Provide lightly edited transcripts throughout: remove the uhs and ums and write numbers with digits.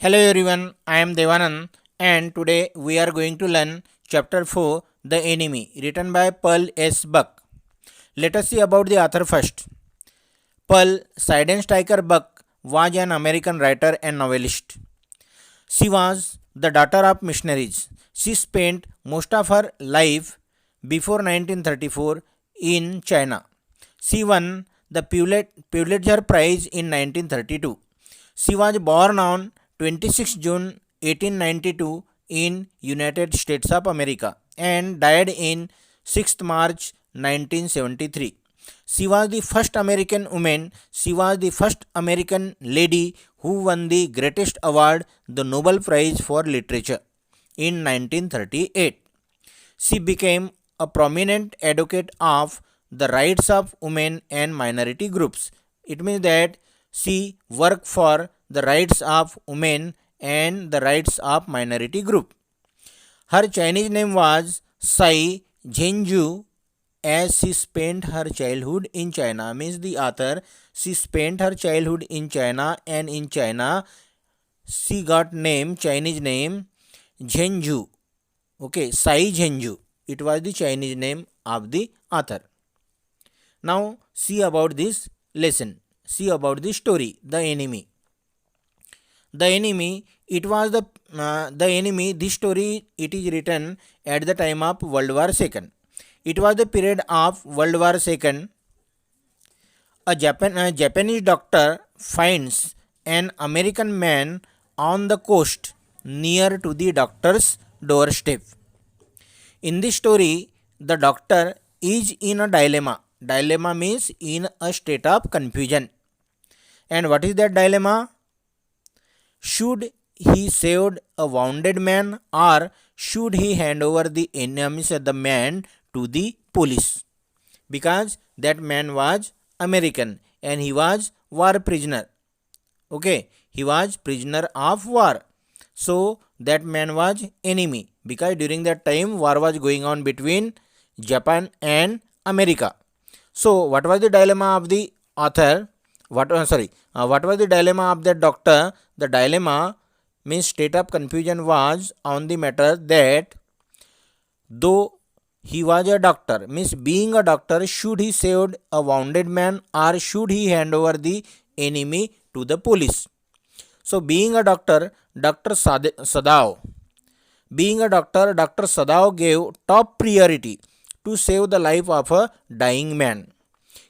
Hello everyone, I am Devanand and today we are going to learn chapter 4 The Enemy written by Pearl S. Buck. Let us see about the author first. Pearl Seidensteicher Buck was an American writer and novelist. She was the daughter of missionaries. She spent most of her life before 1934 in China. She won the Pulitzer Prize in 1932. She was born on 26 June 1892 in United States of America and died in 6th March 1973. She was the first American woman, she was the first American lady who won the greatest award, the Nobel Prize for Literature, in 1938. She became a prominent advocate of the rights of women and minority groups. It means that she worked for the rights of women and the rights of minority group. Her Chinese name was Sai Zhenju as she spent her childhood in China. Means the author, she spent her childhood in China and in China she got Chinese name Zhenju. Okay, Sai Zhenju. It was the Chinese name of the author. Now see about this lesson. See about the story, The Enemy. The Enemy, it was the enemy. This story, it is written at the time of World War II. It was the period of World War II. A Japanese doctor finds an American man on the coast near to the doctor's doorstep. In this story, the doctor is in a dilemma. Dilemma means in a state of confusion. And what is that dilemma? Should he save a wounded man or should he hand over the enemies of the man to the police? Because that man was American and he was war prisoner. Okay, he was prisoner of war. So that man was enemy because during that time war was going on between Japan and America. So what was the dilemma of the author? What was the dilemma of the doctor? The dilemma means state of confusion was on the matter that though he was a doctor, means being a doctor, should he save a wounded man or should he hand over the enemy to the police? So being a doctor, Dr. Sadao gave top priority to save the life of a dying man.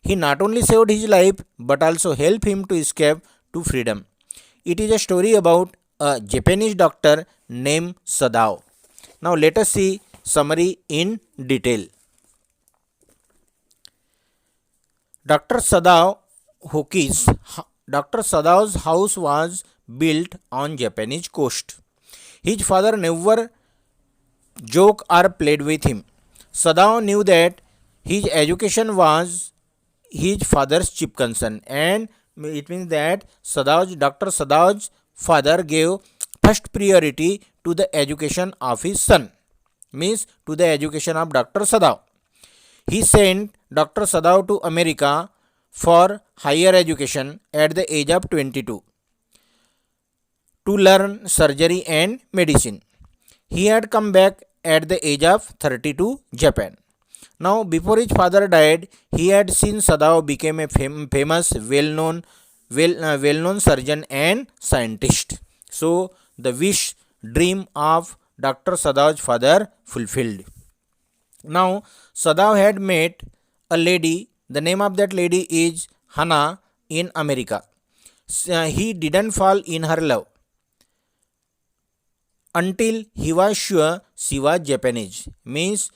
He not only saved his life but also helped him to escape to freedom. It is a story about a Japanese doctor named Sadao. Now let us see summary in detail. Dr. Sadao's house was built on Japanese coast. His father never joked or played with him. Sadao knew that his education was his father's chief concern, and it means that Dr. Sadao's father gave first priority to the education of his son, means to the education of Dr. Sadao. He sent Dr. Sadao to America for higher education at the age of 22 to learn surgery and medicine. He had come back at the age of 30 to Japan. Now, before his father died, he had seen Sadao become a famous, well-known surgeon and scientist. So, the dream of Dr. Sadao's father fulfilled. Now, Sadao had met a lady. The name of that lady is Hana in America. He didn't fall in her love until he was sure she was Japanese. Means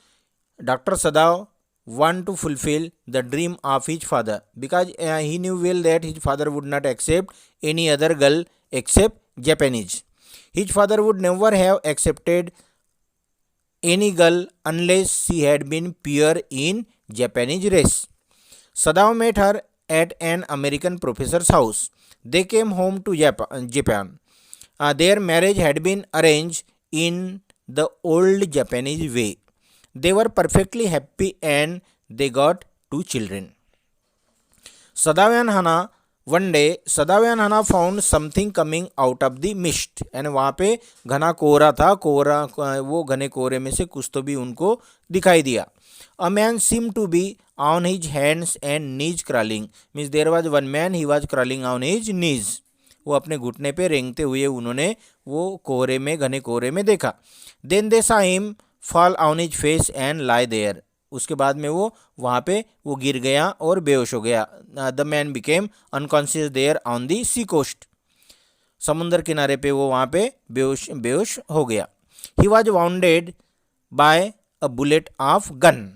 Dr. Sadao wanted to fulfill the dream of his father because he knew well that his father would not accept any other girl except Japanese. His father would never have accepted any girl unless she had been pure in Japanese race. Sadao met her at an American professor's house. They came home to Japan. Their marriage had been arranged in the old Japanese way. They were perfectly happy and they got 2 children. Sadao and Hana one day Sadao and Hana found something coming out of the mist, and वहाँ पे घना कोहरा था, कोहरा वो घने कोहरे में से कुछ तो भी उनको दिखाई दिया. A man seem to be on his hands and knees crawling, means there was one man he was crawling on his knees. वो अपने घुटने पे रेंगते हुए उन्होंने वो कोहरे में, घने कोहरे में देखा. Then they saw him fall on his face and lie there, उसके बाद में वो वहाँ पे वो गिर गया और बेहोश हो गया. The man became unconscious there on the sea coast, समुंदर किनारे पे वो वहाँ पे बेहोश बेहोश हो गया. He was wounded by a bullet of gun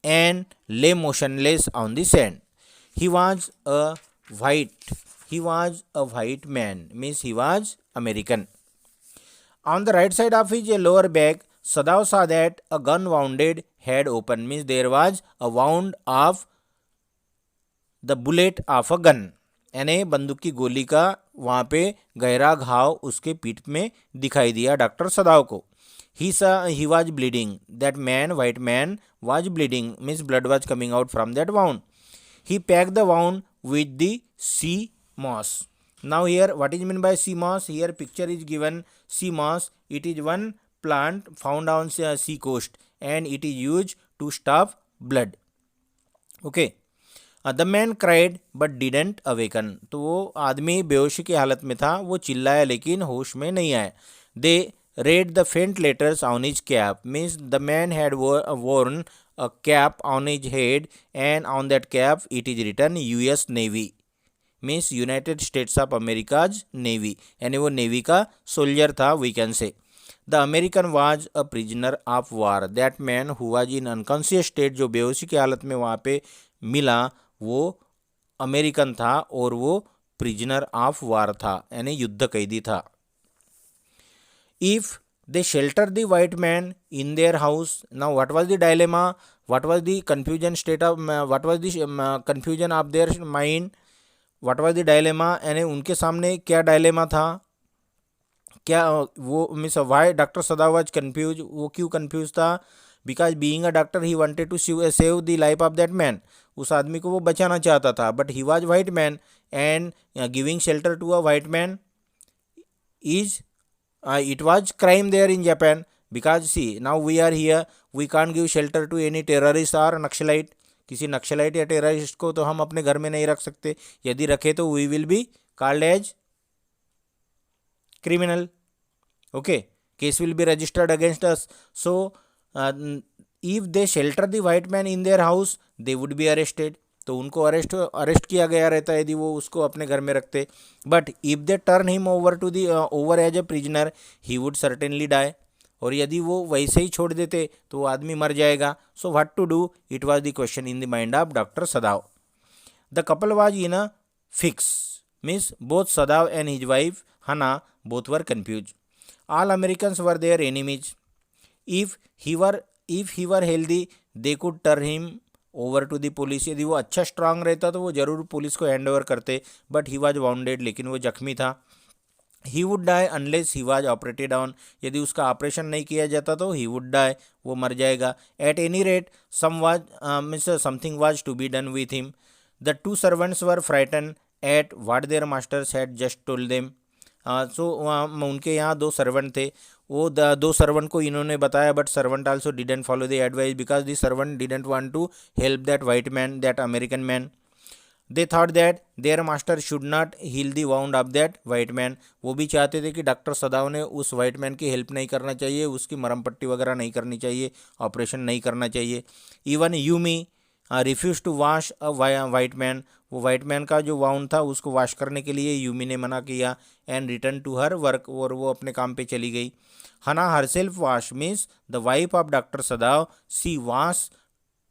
and lay motionless on the sand. He was a white man, means he was American. On the right side of his lower back, Sadav saw that a gun wounded had opened, means there was a wound of the bullet of a gun, यानी बंदूक की गोली का वहाँ पे गहरा घाव उसके पीठ में दिखाई दिया डॉक्टर सदाव को. He was bleeding. That man, white man, was bleeding, means blood was coming out from that wound. He packed the wound with the sea moss. Now here what is meant by sea moss? Here picture is given. Sea moss, it is one plant found on sea coast and it is used to stop blood. Okay. The man cried but didn't awaken. तो वो आदमी बेहोशी की हालत में था, वो चिल्लाया लेकिन होश में नहीं आया. They read the faint letters on his cap, means the man had worn a cap on his head and on that cap it is written US Navy, means United States of America's Navy, यानी वो navy का soldier था, we can say. The American was a prisoner of war. That man who was in unconscious state, जो बेहोशी की हालत में वहाँ पे मिला, वो अमेरिकन था और वो प्रिजनर ऑफ वार था, यानी युद्ध कैदी था. If they shelter the white man in their house. Now what was the dilemma, what was the confusion state of what was the confusion of their mind, what was the dilemma, यानी उनके सामने क्या dilemma था, क्या वो मिस वाई doctor Sadao was confuse, वो क्यों कन्फ्यूज था? Because being a doctor he wanted to save the life of that man, उस आदमी को वो बचाना चाहता था. But he was white man and giving shelter to a white man is it was crime there in Japan, because see now we are here, we can't give shelter to any terrorist or naxalite. किसी naxalite या terrorist को तो हम अपने घर में नहीं रख सकते, यदि रखे तो we will be called as criminal. Okay, case will be registered against us. So if they shelter the white man in their house they would be arrested, तो उनको अरेस्ट किया गया रहता है यदि वो उसको अपने घर में रखते. But if they turn him over to the over as a prisoner he would certainly die, और यदि वो वैसे ही छोड़ देते तो वो आदमी मर जाएगा. So what to do, it was the question in the mind of doctor Sadao. The couple was in a fix, means both Sadao and his wife Hana both were confuse. All Americans were their enemies. If he were healthy they could turn him over to the police. यदि वो अच्छा strong रहता तो वो जरूर police को hand over करते. But he was wounded, लेकिन वो जख्मी था. He would die unless he was operated on. यदि उसका ऑपरेशन नहीं किया जाता तो ही वुड डाई, वो मर जाएगा. At any rate something was to be done with him. The two servants were frighten at what their masters had just told them. So उनके यहाँ दो सर्वेंट थे, वो दो सर्वेंट को इन्होंने बताया, but servant also didn't follow the advice because the servant didn't want to help that white man, that American man. They thought that their master should not heal the wound of that white man. वो भी चाहते थे कि doctor Sadao ने उस white man की help नहीं करना चाहिए, उसकी मरम पट्टी वगैरह नहीं करनी चाहिए, ऑपरेशन नहीं करना चाहिए. Even Yumi refuse to wash a white man. वो वाइट मैन का जो वाउंड था उसको वॉश करने के लिए यूमी ने मना किया. And return to her work, और वो अपने काम पे चली गई. Hana herself wash, means the wife of doctor Sadao, she wash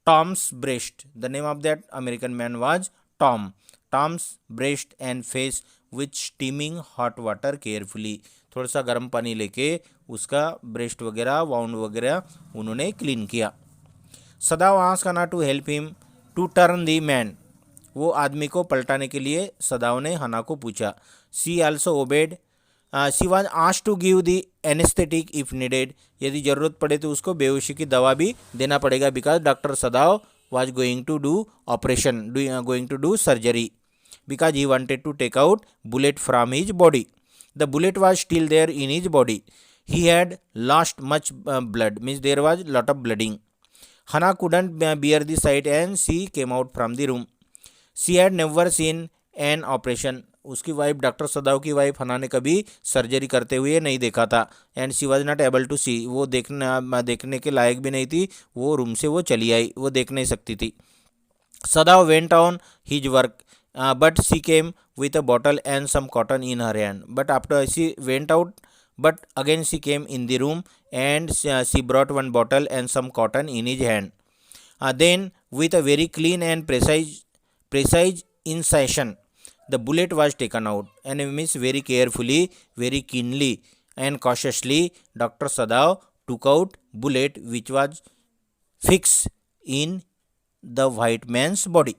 Tom's breast. The name of that American man was Tom. Tom's breast and face with steaming hot water carefully. थोड़ा सा गर्म पानी लेके उसका ब्रेस्ट वगैरह, wound वगैरह उन्होंने clean किया. Sadao asked Hana to help him to turn the man. वो आदमी को पलटाने के लिए सदाव ने हना को पूछा. She also obeyed. She was asked to give the anaesthetic if needed. यदि ज़रूरत पड़े तो उसको बेहोशी की दवा भी देना पड़ेगा, because doctor Sadao was going to do operation, going to do surgery. because he wanted to take out bullet from his body. The bullet was still there in his body. He had lost much blood, means there was lot of bleeding. Hannah couldn't bear the sight and she came out from the room. She had never seen an operation. उसकी wife, doctor सदाव की wife हना ने कभी surgery करते हुए नहीं देखा था. And she was not able to see, वो देखने के लायक भी नहीं थी. वो रूम से वो चली आई, वो देख नहीं सकती थी. सदाव went on his work, but she came with a bottle and some cotton in her hand. But after she went out, but again she came in the room and she brought one bottle and some cotton in his hand. Then with a very clean and precise incision, the bullet was taken out, and means very carefully, very keenly and cautiously, Dr. Sadav took out bullet which was fixed in the white man's body.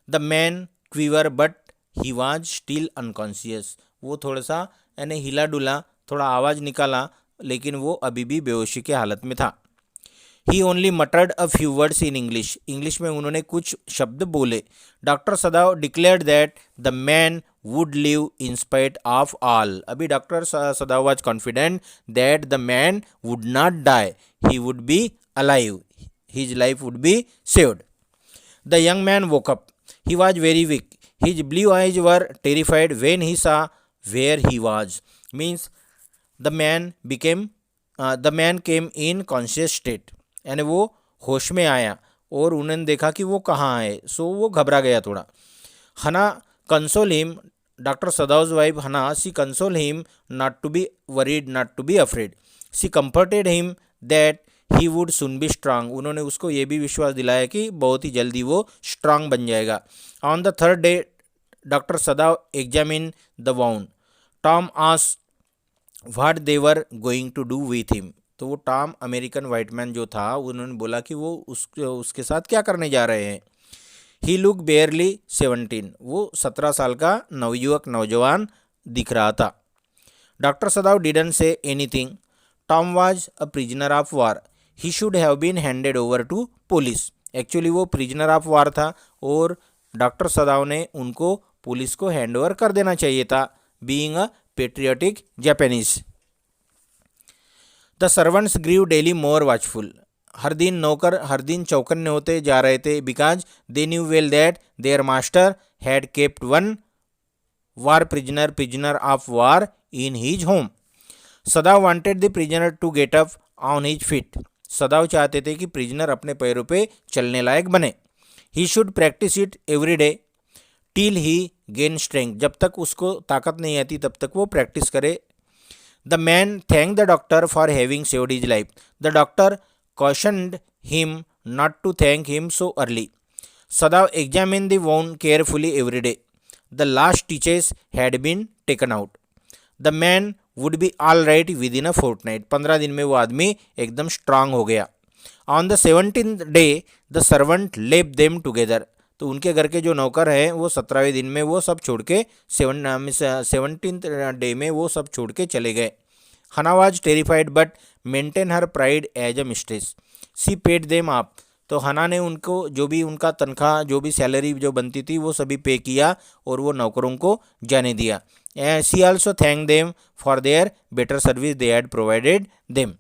The man quiver but he was still unconscious. वो थोड़ा सा यानी हिला डुला, थोड़ा आवाज़ निकाला, लेकिन वो अभी भी बेहोशी के हालत में था. He only muttered a few words in English. English में उन्होंने कुछ शब्द बोले. Doctor सदाव declared that the man would live in spite of all. अभी doctor सदाव was confident that the man would not die. He would be alive. His life would be saved. The young man woke up. He was very weak. His blue eyes were terrified when he saw where he was. Means the man came in conscious state. यानी वो होश में आया और उन्होंने देखा कि वो कहाँ है. सो वो घबरा गया थोड़ा. हना कंसोल हिम, डॉक्टर सदाउ's वाइफ हना, she console him not to be worried, not to be afraid. She comforted him that he would soon B strong. उन्होंने उसको ये भी विश्वास दिलाया कि बहुत ही जल्दी वो स्ट्रांग बन जाएगा. On the third day doctor Sadao examine the wound. Tom asked what they were going to do with him. तो वो टॉम अमेरिकन वाइट मैन जो था, उन्होंने बोला कि वो उसके साथ क्या करने जा रहे हैं. He look barely 17. वो 17 साल का नौजवान दिख रहा था. Doctor Sadao didn't say anything. Tom was a prisoner of war. He should have been handed over to police. Actually वो प्रिजनर ऑफ वार था और डॉक्टर सदाव ने उनको पुलिस को हैंड ओवर कर देना चाहिए था, being a patriotic Japanese. The servants grew daily more watchful. हर दिन नौकर हर दिन चौकन्ने होते जा रहे थे, because they knew well that their master had kept one war prisoner of war in his home. Sadao wanted the prisoner to get up on his feet. Sadao चाहते थे कि प्रिजनर अपने पैरों पे चलने लायक बने. He should practice it every day till he gain strength. जब तक उसको ताकत नहीं आती तब तक वो प्रैक्टिस करे. The man thank the doctor for having saved his life. The doctor cautioned him not to thank him so early. Sadav examined the wound carefully every day. The last stitches had been taken out. The man would be all right within a fortnight. 15 दिन में वो आदमी एकदम strong हो गया. On the 17th day, the servant left them together. तो उनके घर के जो नौकर हैं वो 17वें दिन में वो सब छोड़ के 17th डे में वो सब छोड़ के चले गए. Hana was terrified but maintain her pride as a mistress. She paid them up. तो हना ने उनको जो भी उनका तनख्वाह जो भी सैलरी जो बनती थी वो सभी पे किया और वो नौकरों को जाने दिया. She also thank them for their better service they had provided them.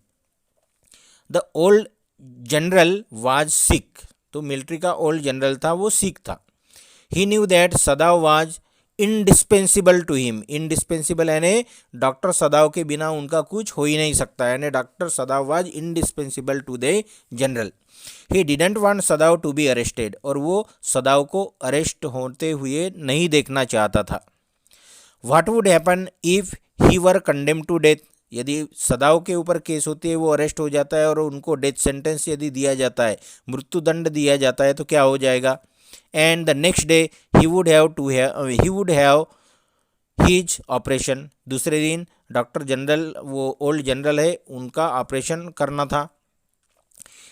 The old general was sick. तो मिलिट्री का ओल्ड जनरल था वो सिक था. He knew that Sadao was indispensable to him. Indispensable यानी डॉक्टर सदाव के बिना उनका कुछ हो ही नहीं सकता, यानी doctor Sadao was indispensable to the general. He didn't want Sadao to be arrested. और वो सदाव को अरेस्ट होते हुए नहीं देखना चाहता था. What would happen if he were condemned to death. यदि सदाव के ऊपर केस होती है, वो अरेस्ट हो जाता है और उनको डेथ सेंटेंस यदि दिया जाता है, मृत्युदंड दिया जाता है, तो क्या हो जाएगा. And the next day he would have his operation. दूसरे दिन डॉक्टर जनरल वो ओल्ड जनरल है उनका ऑपरेशन करना था.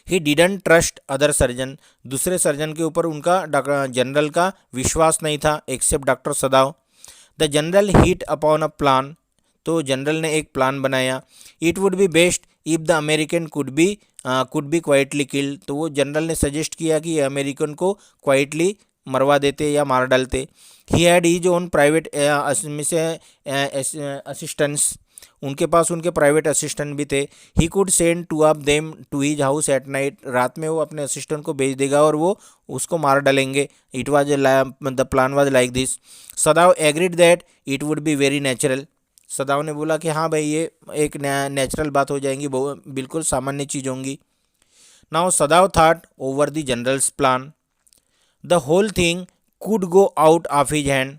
He didn't trust other surgeon. दूसरे सर्जन के ऊपर उनका जनरल का विश्वास नहीं था except doctor Sadao. The general hit upon a plan. तो जनरल ने एक प्लान बनाया. It would be best if the American could be quietly killed. तो वो जनरल ने सजेस्ट किया कि अमेरिकन को क्वाइटली मरवा देते या मार डालते। He had his own private assistants, उनके पास उनके प्राइवेट असिस्टेंट भी थे। He could send two of them to his house at night, रात में वो अपने असिस्टेंट को भेज देगा और वो उसको मार डालेंगे। It was the plan was like this. सदाव agreed that it would be very natural, सदाव ने बोला कि हाँ भाई ये एक नेचुरल बात हो जाएंगी, बिल्कुल सामान्य चीज़ होंगी। Now Sadao thought over the general's plan, the whole thing could go out of his hand,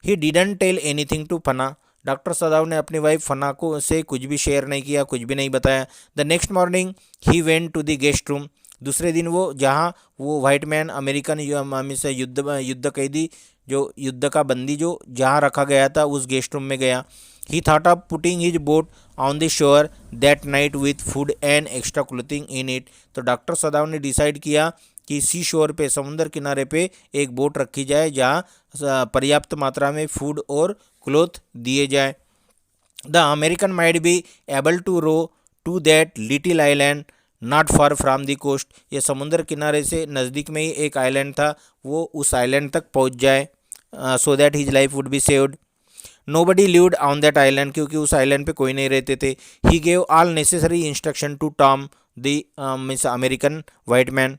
he didn't tell anything to Hana, doctor Sadao ने अपनी वाइफ फना को से कुछ भी शेयर नहीं किया, कुछ भी नहीं बताया। The next morning he went to the guest room, दूसरे दिन वो जहाँ वो वाइट मैन अमेरिकन से युद्ध कैदी जो युद्ध का बंदी जो जहाँ रखा गया था उस गेस्ट रूम में गया। ही thought of putting his boat on the shore that night with food and extra clothing in it, तो डॉक्टर सदाव ने डिसाइड किया कि सी शोर पे, समुद्र किनारे पे एक बोट रखी जाए जहाँ पर्याप्त मात्रा में फूड और क्लोथ दिए जाए। The American might be able to row to that little island not far from the coast, ये समुद्र किनारे से नज़दीक में ही एक आइलैंड था, वो उस आइलैंड तक पहुँच जाए, so that his life would be saved. Nobody lived on that island, क्योंकि उस आइलैंड पे कोई नहीं रहते थे। He gave all necessary instruction to Tom the means American white man,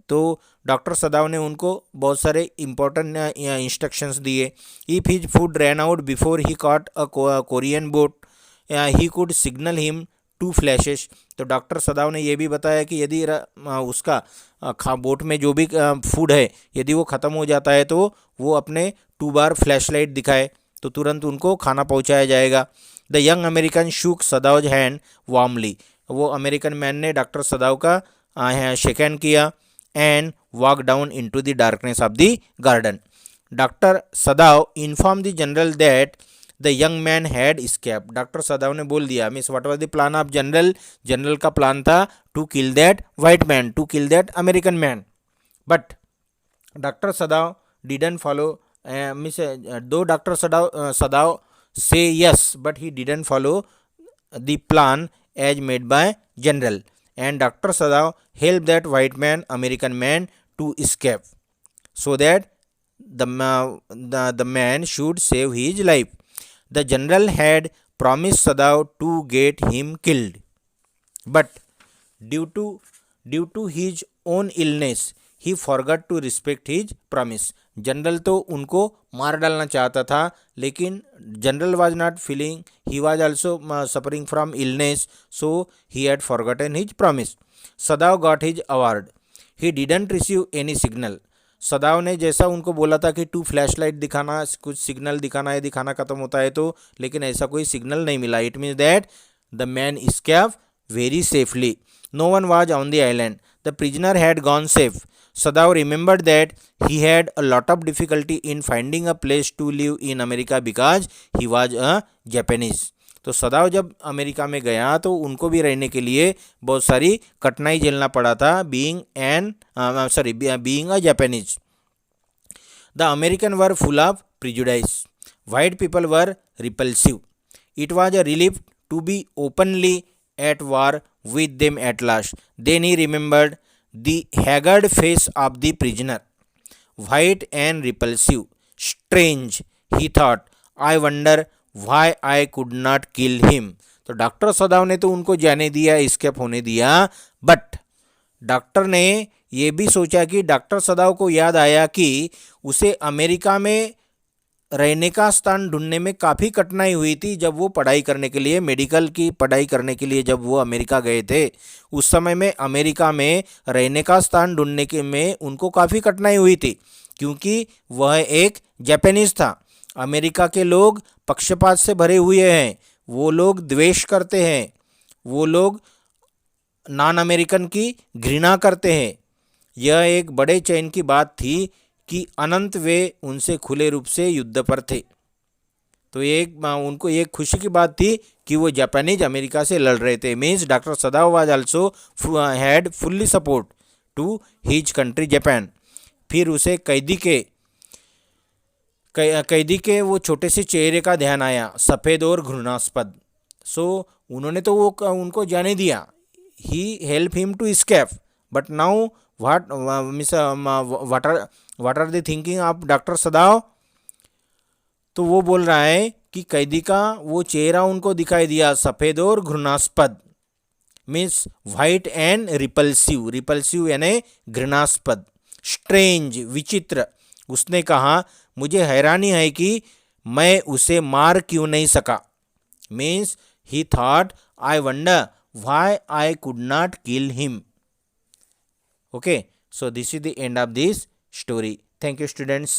तो डॉक्टर सदाव ने उनको बहुत सारे इंपॉर्टेंट इंस्ट्रक्शंस दिए। If his food ran out before he caught a Korean boat he could signal him two flashes, तो doctor Sadao ने यह भी बताया कि यदि उसका बोट में जो भी फूड है यदि वो ख़त्म हो जाता है तो वो अपने 2 बार फ्लैशलाइट दिखाए तो तुरंत उनको खाना पहुंचाया जाएगा। The young American shook सदाव hand warmly, वो अमेरिकन मैन ने डॉक्टर सदाव का शेक हैंड किया and walk down into the darkness of the garden. Dr. Sadav informed the general that the young man had escaped. Doctor Sadao ने बोल दिया, means what was the plan of general, general का plan था to kill that white man, to kill that American man, but doctor Sadao didn't follow, means though doctor Sadao say yes but he didn't follow the plan as made by general, and Dr. Sadav helped that white man, American man, to escape, so that the man should save his life. The general had promised Sadav to get him killed, but due to his own illness, he forgot to respect his promise. General तो उनको मार डालना चाहता था, लेकिन general was not feeling, he was also suffering from illness, so he had forgotten his promise. सदाव got his award, he didn't receive any signal, सदाव ने जैसा उनको बोला था कि 2 फ्लैशलाइट दिखाना, कुछ सिग्नल दिखाना यदि खाना खत्म होता है तो, लेकिन ऐसा कोई सिग्नल नहीं मिला। It means that the man escape very safely, no one was on the island, the prisoner had gone safe. Sadav remembered that he had a lot of difficulty in finding a place to live in America because he was a Japanese. तो सदाव जब America में गया तो उनको भी रहने के लिए बहुत सारी कठिनाई झेलना पड़ा था, being a Japanese. The American were full of prejudice, white people were repulsive, it was a relief to be openly at war with them at last. Then he remembered the haggard face of the prisoner, white and repulsive, strange, he thought, I wonder why I could not kill him. तो doctor Sadao ने तो उनको जाने दिया, escape होने दिया, but doctor ने ये भी सोचा कि डॉक्टर सदाव को याद आया कि उसे अमेरिका में रहने का स्थान ढूंढने में काफ़ी कठिनाई हुई थी जब वो पढ़ाई करने के लिए, मेडिकल की पढ़ाई करने के लिए जब वो अमेरिका गए थे, उस समय में अमेरिका में रहने का स्थान ढूंढने के में उनको काफ़ी कठिनाई हुई थी, क्योंकि वह एक जापानीज था। अमेरिका के लोग पक्षपात से भरे हुए हैं, वो लोग द्वेष करते हैं, वो लोग नॉन अमेरिकन की घृणा करते हैं। यह एक बड़े चैन की बात थी कि अनंत वे उनसे खुले रूप से युद्ध पर थे, तो उनको एक खुशी की बात थी कि वो जापानीज अमेरिका से लड़ रहे थे। Means doctor Sadao was also had fully support to his country Japan. फिर उसे कैदी के वो छोटे से चेहरे का ध्यान आया, सफ़ेद और घृणास्पद, सो उन्होंने तो वो उनको जाने दिया, he help him to escape, but now what are the thinking of doctor Sadao? तो वो बोल रहा है कि कैदी का वो चेहरा उनको दिखाई दिया सफ़ेद और घृणास्पद, means white and repulsive, repulsive यानी घृणास्पद, स्ट्रेंज विचित्र। उसने कहा मुझे हैरानी है कि मैं उसे मार क्यों नहीं सका, means he thought I wonder why I could not kill him. Okay, so this is the end of this story. Thank you students.